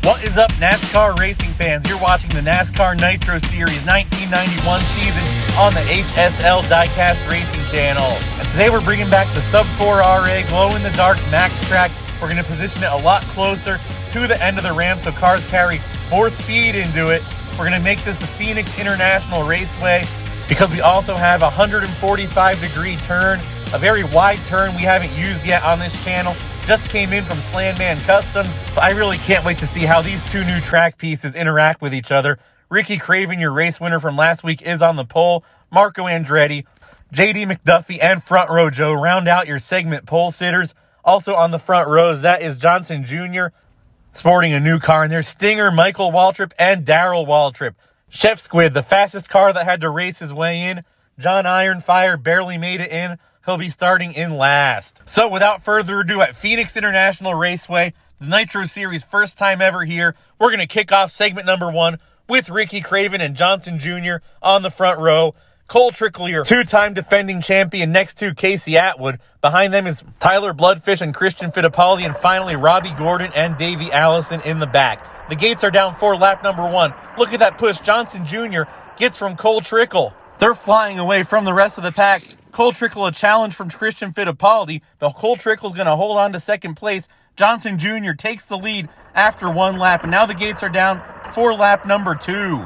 What is up, NASCAR racing fans? You're watching the NASCAR Nitro Series 1991 season on the HSL Diecast Racing Channel. And today we're bringing back the Sub-4 RA glow-in-the-dark Max Track. We're going to position it a lot closer to the end of the ramp so cars carry more speed into it. We're going to make this the Phoenix International Raceway because we also have a 145-degree turn, a very wide turn we haven't used yet on this channel. Just came in from Slandman Customs, so I really can't wait to see how these two new track pieces interact with each other. Ricky Craven, your race winner from last week, is on the pole. Marco Andretti, JD McDuffie, and Front Row Joe round out your segment pole sitters. Also on the front rows, that is Johnson Jr. sporting a new car, and there's Stinger, Michael Waltrip, and Darrell Waltrip. Chef Squid, the fastest car that had to race his way in. John Ironfire barely made it in. He'll be starting in last. So without further ado, at Phoenix International Raceway, the Nitro Series first time ever here, we're going to kick off segment number 1 with Ricky Craven and Johnson Jr. on the front row. Cole Trickle, two-time defending champion, next to Casey Atwood. Behind them is Tyler Bloodfish and Christian Fittipaldi, and finally Robbie Gordon and Davey Allison in the back. The gates are down for lap number 1. Look at that push Johnson Jr. gets from Cole Trickle. They're flying away from the rest of the pack. Cole Trickle, a challenge from Christian Fittipaldi, but Cole Trickle's going to hold on to second place. Johnson Jr. takes the lead after one lap, and now the gates are down for lap number 2.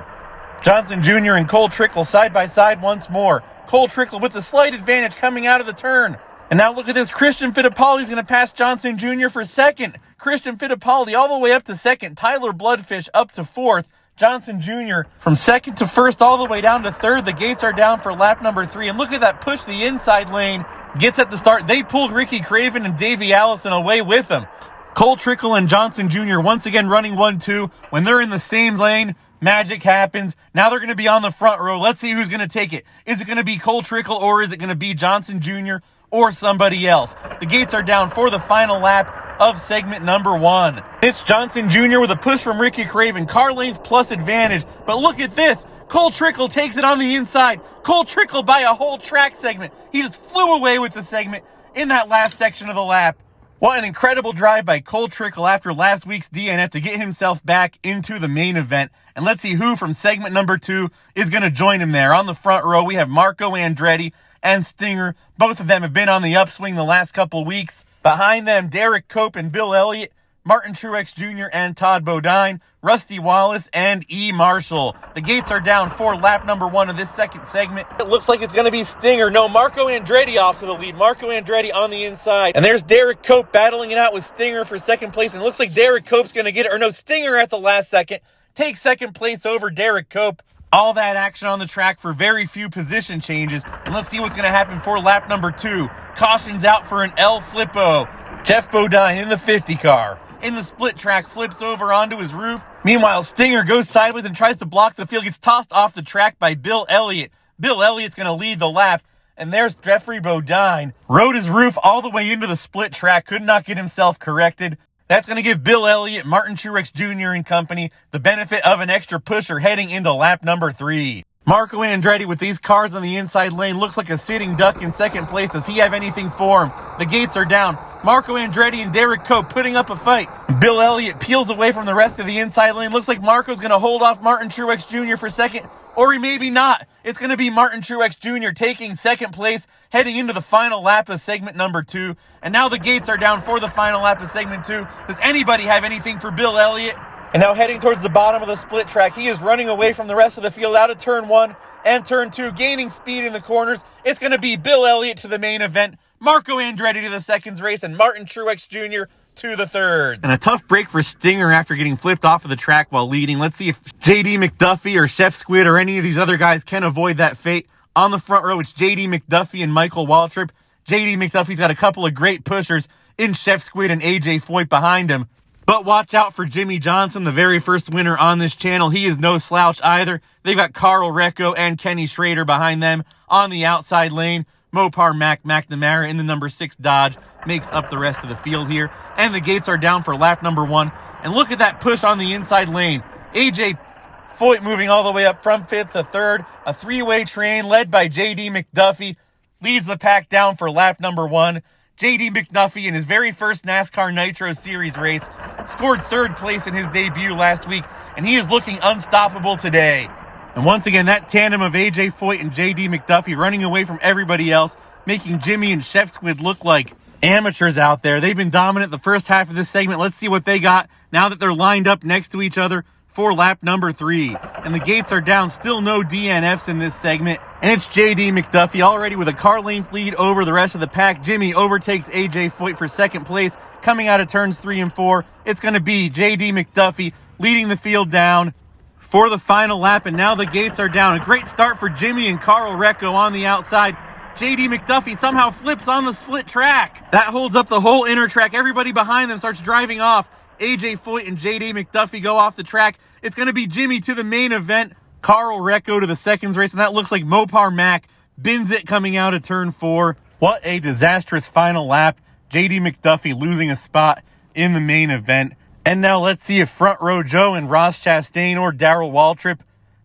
Johnson Jr. and Cole Trickle side by side once more. Cole Trickle with a slight advantage coming out of the turn. And now look at this. Christian Fittipaldi's going to pass Johnson Jr. for second. Christian Fittipaldi all the way up to second. Tyler Bloodfish up to fourth. Johnson Jr. from second to first all the way down to third. The gates are down for lap number 3. And look at that push the inside lane. Gets at the start. They pulled Ricky Craven and Davey Allison away with them. Cole Trickle and Johnson Jr. once again running 1-2. When they're in the same lane, magic happens. Now they're going to be on the front row. Let's see who's going to take it. Is it going to be Cole Trickle or is it going to be Johnson Jr. or somebody else? The gates are down for the final lap of segment number 1. It's Johnson Jr. with a push from Ricky Craven. Car length plus advantage. But look at this. Cole Trickle takes it on the inside. Cole Trickle by a whole track segment. He just flew away with the segment in that last section of the lap. What an incredible drive by Cole Trickle after last week's DNF to get himself back into the main event. And let's see who from segment number 2 is going to join him there. On the front row, we have Marco Andretti and Stinger. Both of them have been on the upswing the last couple weeks. Behind them, Derek Cope and Bill Elliott, Martin Truex Jr. and Todd Bodine, Rusty Wallace, and E. Marshall. The gates are down for lap number 1 of this second segment. It looks like it's going to be Stinger. No, Marco Andretti off to the lead. Marco Andretti on the inside. And there's Derek Cope battling it out with Stinger for second place. And it looks like Derek Cope's going to get it. Or no, Stinger at the last second takes second place over Derek Cope. All that action on the track for very few position changes. And let's see what's going to happen for lap number 2. Caution's out for an El Flippo. Jeff Bodine in the 50 car. In the split track, flips over onto his roof. Meanwhile, Stinger goes sideways and tries to block the field. Gets tossed off the track by Bill Elliott. Bill Elliott's going to lead the lap. And there's Jeffrey Bodine. Rode his roof all the way into the split track. Could not get himself corrected. That's going to give Bill Elliott, Martin Truex Jr. and company the benefit of an extra pusher heading into lap number 3. Marco Andretti with these cars on the inside lane looks like a sitting duck in second place. Does he have anything for him? The gates are down. Marco Andretti and Derek Cope putting up a fight. Bill Elliott peels away from the rest of the inside lane. Looks like Marco's going to hold off Martin Truex Jr. for second, or he maybe not. It's going to be Martin Truex Jr. taking second place, heading into the final lap of segment number 2. And now the gates are down for the final lap of segment 2. Does anybody have anything for Bill Elliott? And now heading towards the bottom of the split track, he is running away from the rest of the field out of turn 1 and turn 2, gaining speed in the corners. It's going to be Bill Elliott to the main event, Marco Andretti to the seconds race, and Martin Truex Jr. to the third. And a tough break for Stinger after getting flipped off of the track while leading. Let's see if JD McDuffie or Chef Squid or any of these other guys can avoid that fate. On the front row, it's JD McDuffie and Michael Waltrip. JD McDuffie's got a couple of great pushers in Chef Squid and AJ Foyt behind him. But watch out for Jimmy Johnson, the very first winner on this channel. He is no slouch either. They've got Carl Recco and Kenny Schrader behind them on the outside lane. Mopar McNamara in the number 6 Dodge makes up the rest of the field here. And the gates are down for lap number 1. And look at that push on the inside lane. AJ Foyt moving all the way up from 5th to 3rd. A three-way train led by JD McDuffie leads the pack down for lap number 1. JD McDuffie in his very first NASCAR Nitro Series race scored third place in his debut last week, and he is looking unstoppable today. And once again, that tandem of AJ Foyt and JD McDuffie running away from everybody else, making Jimmy and Chef Squid look like amateurs out there. They've been dominant the first half of this segment. Let's see what they got now that they're lined up next to each other for lap number 3. And the gates are down, still no DNFs in this segment. And it's JD McDuffie already with a car length lead over the rest of the pack. Jimmy overtakes AJ Foyt for second place. Coming out of turns 3 and 4, it's going to be JD McDuffie leading the field down for the final lap. And now the gates are down. A great start for Jimmy and Carl Recco on the outside. JD McDuffie somehow flips on the split track. That holds up the whole inner track. Everybody behind them starts driving off. AJ Foyt and JD McDuffie go off the track. It's going to be Jimmy to the main event, Carl Recco to the seconds race, and that looks like Mopar Mac bins it coming out of turn 4. What a disastrous final lap. JD McDuffie losing a spot in the main event. And now let's see if Front Row Joe and Ross Chastain or Darrell Waltrip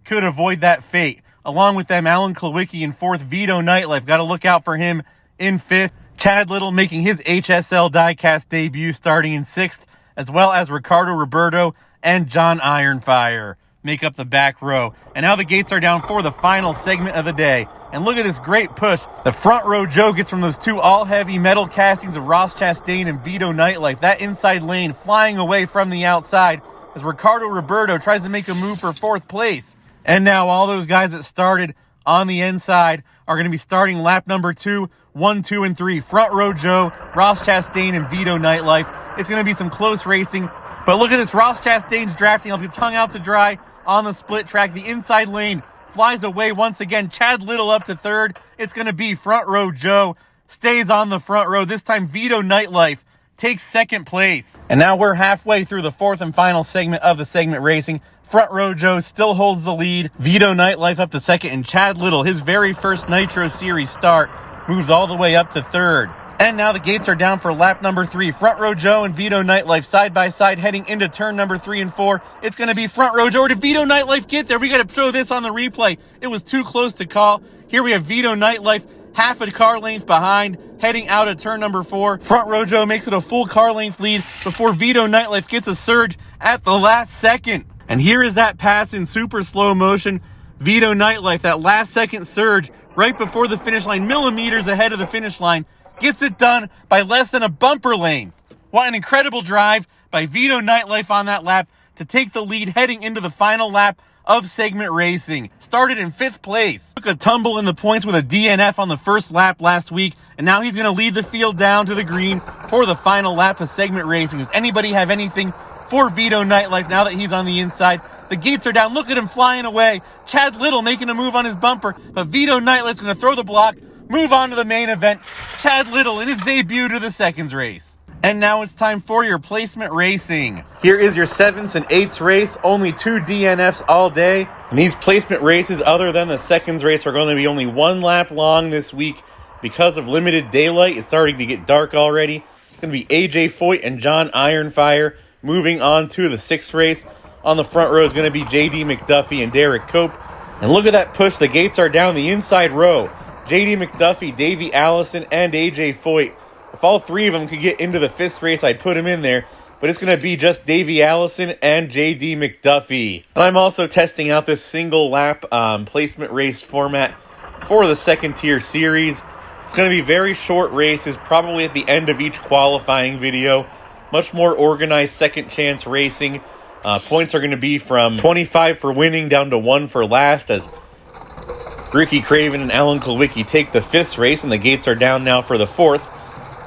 could avoid that fate. Along with them, Alan Klawicki in 4th, Vito Nightlife. Got to look out for him in 5th. Chad Little making his HSL Diecast debut starting in 6th, as well as Ricardo Roberto and John Ironfire make up the back row. And now the gates are down for the final segment of the day. And look at this great push the Front Row Joe gets from those two all-heavy metal castings of Ross Chastain and Vito Nightlife. That inside lane flying away from the outside as Ricardo Roberto tries to make a move for 4th place. And now all those guys that started on the inside are going to be starting lap number 2, 1, 2, and 3. Front Row Joe, Ross Chastain, and Vito Nightlife. It's going to be some close racing. But look at this, Ross Chastain's drafting up. It's hung out to dry on the split track. The inside lane flies away once again. Chad Little up to 3rd. It's going to be Front Row Joe. Stays on the front row. This time Vito Nightlife takes 2nd place. And now we're halfway through the 4th and final segment of the segment racing. Front Row Joe still holds the lead. Vito Nightlife up to 2nd. And Chad Little, his very first Nitro Series start, moves all the way up to 3rd. And now the gates are down for lap number 3. Front Row Joe and Vito Nightlife side by side heading into turn number 3 and 4. It's going to be Front Row Joe. Or did Vito Nightlife get there? We got to show this on the replay. It was too close to call. Here we have Vito Nightlife half a car length behind heading out of turn number 4. Front Row Joe makes it a full car length lead before Vito Nightlife gets a surge at the last second. And here is that pass in super slow motion. Vito Nightlife, that last second surge right before the finish line, millimeters ahead of the finish line. Gets it done by less than a bumper lane. What an incredible drive by Vito Nightlife on that lap to take the lead heading into the final lap of segment racing. Started in 5th place. Took a tumble in the points with a DNF on the first lap last week, and now he's going to lead the field down to the green for the final lap of segment racing. Does anybody have anything for Vito Nightlife now that he's on the inside? The gates are down. Look at him flying away. Chad Little making a move on his bumper, but Vito Nightlife's going to throw the block, move on to the main event. Chad Little in his debut to the seconds race. And now it's time for your placement racing. Here is your 7th and 8th race. Only 2 DNFs all day. And these placement races, other than the seconds race, are going to be only 1 lap long this week. Because of limited daylight, it's starting to get dark already. It's going to be AJ Foyt and John Ironfire moving on to the 6th race. On the front row is going to be JD McDuffie and Derek Cope. And look at that push. The gates are down the inside row. JD McDuffie, Davey Allison, and AJ Foyt. If all 3 of them could get into the 5th race, I'd put them in there. But it's going to be just Davey Allison and JD McDuffie. And I'm also testing out this single lap placement race format for the 2nd tier series. It's going to be very short races, probably at the end of each qualifying video. Much more organized second chance racing. Points are going to be from 25 for winning down to 1 for last as Ricky Craven and Alan Klawicki take the 5th race, and the gates are down now for the 4th.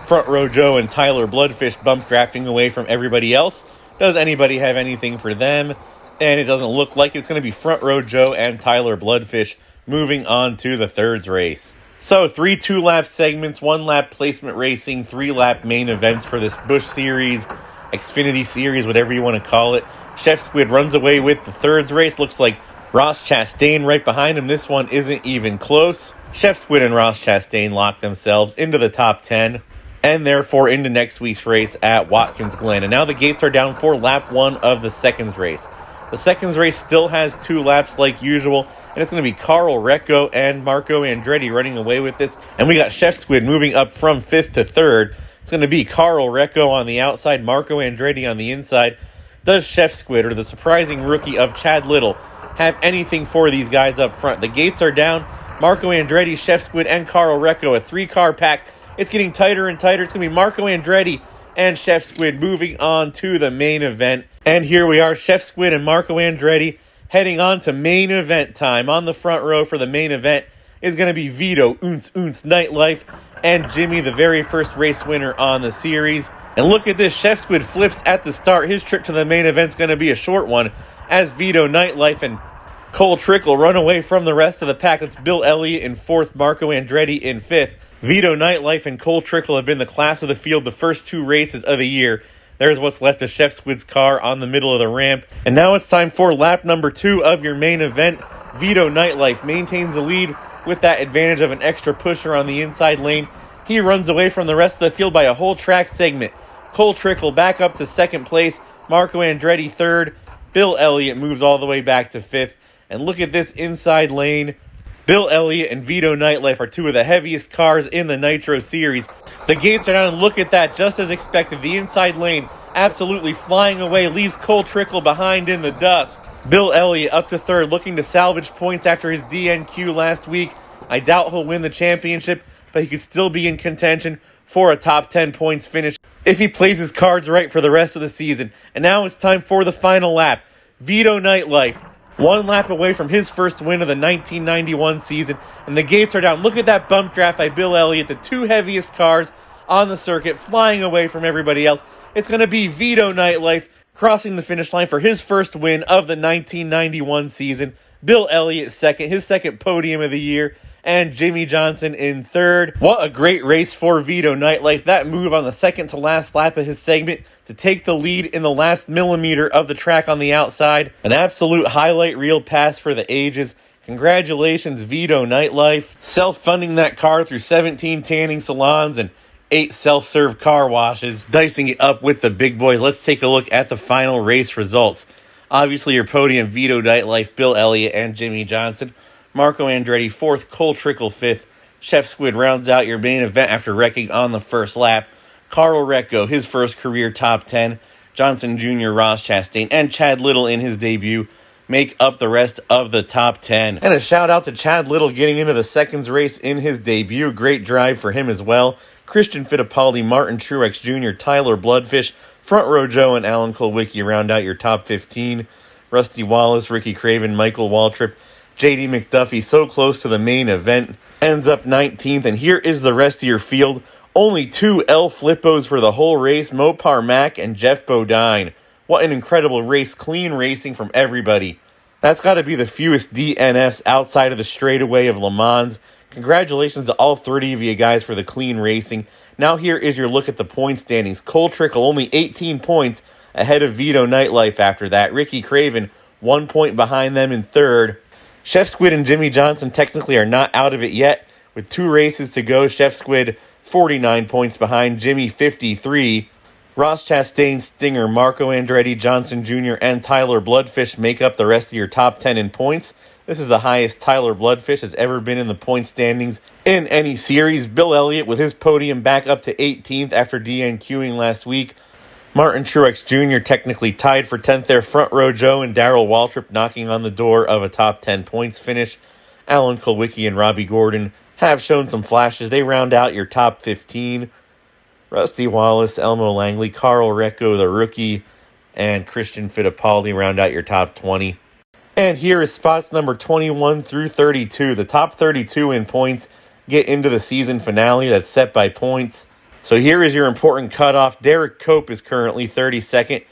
Front Row Joe and Tyler Bloodfish bump drafting away from everybody else. Does anybody have anything for them? And it doesn't look like it's going to be Front Row Joe and Tyler Bloodfish moving on to the 3rd race. So 3 2-lap segments, 1 lap placement racing, 3 lap main events for this Busch Series, Xfinity Series, whatever you want to call it. Chef Squid runs away with the 3rd race. Looks like Ross Chastain right behind him. This one isn't even close. Chef Squid and Ross Chastain lock themselves into the top 10 and therefore into next week's race at Watkins Glen. And now the gates are down for lap 1 of the seconds race. The seconds race still has 2 laps like usual, and it's going to be Carl Recco and Marco Andretti running away with this. And we got Chef Squid moving up from 5th to 3rd. It's going to be Carl Recco on the outside, Marco Andretti on the inside. Does Chef Squid, or the surprising rookie of Chad Little, have anything for these guys up front? The gates are down. Marco Andretti, Chef Squid, and Carl Recco, a three-car pack. It's getting tighter and tighter. It's going to be Marco Andretti and Chef Squid moving on to the main event. And here we are, Chef Squid and Marco Andretti heading on to main event time. On the front row for the main event is going to be Vito, Oons Nightlife, and Jimmy, the very first race winner on the series. And look at this, Chef Squid flips at the start. His trip to the main event is going to be a short one as Vito, Nightlife, and Cole Trickle run away from the rest of the pack. It's Bill Elliott in fourth, Marco Andretti in fifth. Vito, Nightlife, and Cole Trickle have been the class of the field the first two races of the year. There's what's left of Chef Squid's car on the middle of the ramp. And now it's time for lap number 2 of your main event. Vito, Nightlife maintains the lead with that advantage of an extra pusher on the inside lane. He runs away from the rest of the field by a whole track segment. Cole Trickle back up to second place. Marco Andretti third. Bill Elliott moves all the way back to fifth. And look at this inside lane. Bill Elliott and Vito Nightlife are two of the heaviest cars in the Nitro Series. The gates are down, and look at that, just as expected. The inside lane absolutely flying away, leaves Cole Trickle behind in the dust. Bill Elliott up to third, looking to salvage points after his DNQ last week. I doubt he'll win the championship, but he could still be in contention for a top 10 points finish if he plays his cards right for the rest of the season. And now it's time for the final lap. Vito Nightlife, one lap away from his first win of the 1991 season, and the gates are down. Look at that bump draft by Bill Elliott, the two heaviest cars on the circuit, flying away from everybody else. It's going to be Vito Nightlife crossing the finish line for his first win of the 1991 season. Bill Elliott second, his second podium of the year, and Jimmy Johnson in third. What a great race for Vito Nightlife. That move on the second to last lap of his segment to take the lead in the last millimeter of the track on the outside. An absolute highlight reel pass for the ages. Congratulations, Vito Nightlife. Self-funding that car through 17 tanning salons and 8 self-serve car washes, dicing it up with the big boys. Let's take a look at the final race results. Obviously, your podium, Vito Nightlife, Bill Elliott, and Jimmy Johnson. Marco Andretti, 4th. Cole Trickle, 5th. Chef Squid rounds out your main event after wrecking on the first lap. Carl Recco, his first career top 10. Johnson Jr., Ross Chastain, and Chad Little in his debut make up the rest of the top 10. And a shout out to Chad Little getting into the seconds race in his debut. Great drive for him as well. Christian Fittipaldi, Martin Truex Jr., Tyler Bloodfish, Front Row Joe, and Alan Kulwicki round out your top 15. Rusty Wallace, Ricky Craven, Michael Waltrip, J.D. McDuffie, so close to the main event, ends up 19th. And here is the rest of your field. Only 2 El Flippos for the whole race, Mopar Mack and Jeff Bodine. What an incredible race, clean racing from everybody. That's got to be the fewest DNFs outside of the straightaway of Le Mans. Congratulations to all 30 of you guys for the clean racing. Now here is your look at the point standings. Cole Trickle only 18 points ahead of Vito Nightlife after that. Ricky Craven 1 point behind them in third. Chef Squid and Jimmy Johnson technically are not out of it yet. With 2 races to go, Chef Squid 49 points behind, Jimmy 53. Ross Chastain, Stinger, Marco Andretti, Johnson Jr., and Tyler Bloodfish make up the rest of your top 10 in points. This is the highest Tyler Bloodfish has ever been in the point standings in any series. Bill Elliott with his podium back up to 18th after DNQing last week. Martin Truex Jr. technically tied for 10th there. Front Row Joe and Darrell Waltrip knocking on the door of a top 10 points finish. Alan Kulwicki and Robbie Gordon have shown some flashes. They round out your top 15. Rusty Wallace, Elmo Langley, Carl Recco, the rookie, and Christian Fittipaldi round out your top 20. And here is spots number 21 through 32. The top 32 in points get into the season finale that's set by points. So here is your important cutoff. Derek Cope is currently 32nd.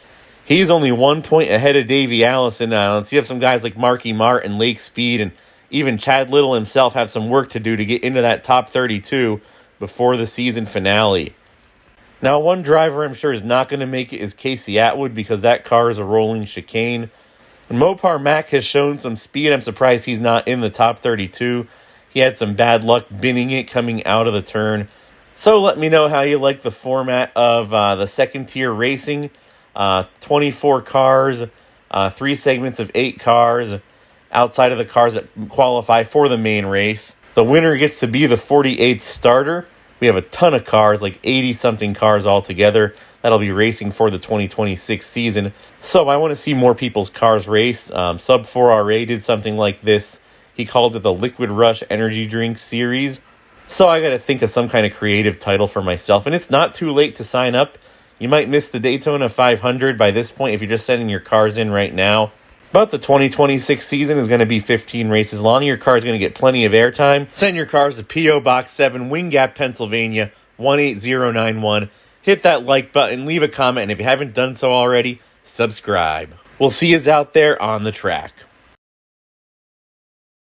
He's only 1 point ahead of Davey Allison now. And so you have some guys like Marky Martin, Lake Speed, and even Chad Little himself have some work to do to get into that top 32 before the season finale. Now, one driver I'm sure is not going to make it is Casey Atwood because that car is a rolling chicane. And Mopar Mack has shown some speed. I'm surprised he's not in the top 32. He had some bad luck binning it coming out of the turn. So let me know how you like the format of the second tier racing. 24 cars, 3 segments of 8 cars outside of the cars that qualify for the main race. The winner gets to be the 48th starter, We have a ton of cars, like 80-something cars altogether, that'll be racing for the 2026 season. So I want to see more people's cars race. Sub 4RA did something like this. He called it the Liquid Rush Energy Drink Series. So I got to think of some kind of creative title for myself. And it's not too late to sign up. You might miss the Daytona 500 by this point if you're just sending your cars in right now. But the 2026 season is going to be 15 races long. Your car is going to get plenty of airtime. Send your cars to P.O. Box 7, Wing Gap, Pennsylvania, 18091. Hit that like button, leave a comment, and if you haven't done so already, subscribe. We'll see you out there on the track.